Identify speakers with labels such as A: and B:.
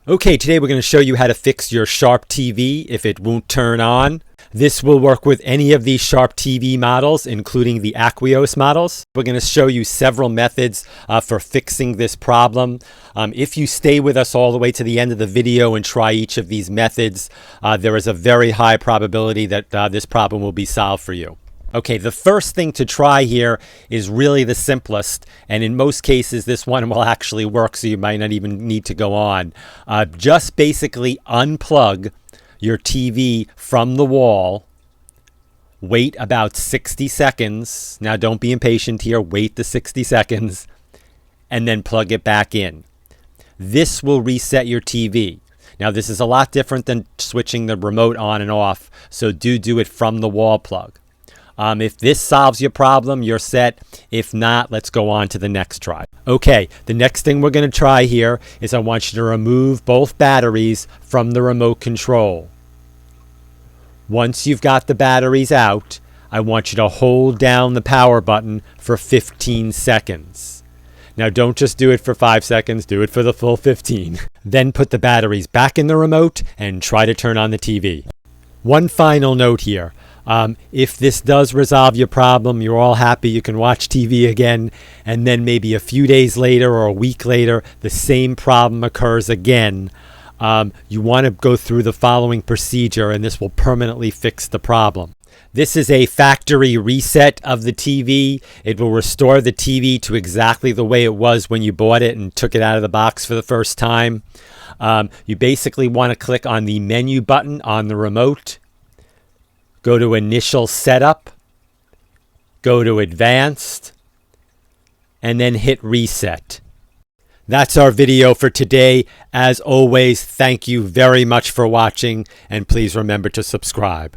A: Okay, today we're going to show you how to fix your Sharp TV if it won't turn on. This will work with any of these Sharp TV models, including the Aquios models. We're going to show you several methods for fixing this problem. If you stay with us all the way to the end of the video and try each of these methods, there is a very high probability that this problem will be solved for you. Okay, the first thing to try here is really the simplest, and in most cases this one will actually work, so you might not even need to go on. Just basically unplug your TV from the wall, wait about 60 seconds. Now don't be impatient here, wait the 60 seconds, and then plug it back in. This will reset your TV. Now this is a lot different than switching the remote on and off, so do it from the wall plug. If this solves your problem, you're set. If not, let's go on to the next try. Okay, the next thing we're going to try here is I want you to remove both batteries from the remote control. Once you've got the batteries out, I want you to hold down the power button for 15 seconds. Now don't just do it for 5 seconds, do it for the full 15. Then put the batteries back in the remote and try to turn on the TV. One final note here. If this does resolve your problem, you're all happy, you can watch TV again, and then maybe a few days later or a week later, the same problem occurs again. You want to go through the following procedure, and this will permanently fix the problem. This is a factory reset of the TV. It will restore the TV to exactly the way it was when you bought it and took it out of the box for the first time. You basically want to click on the menu button on the remote. Go to Initial Setup, go to Advanced, and then hit Reset. That's our video for today. As always, thank you very much for watching, and please remember to subscribe.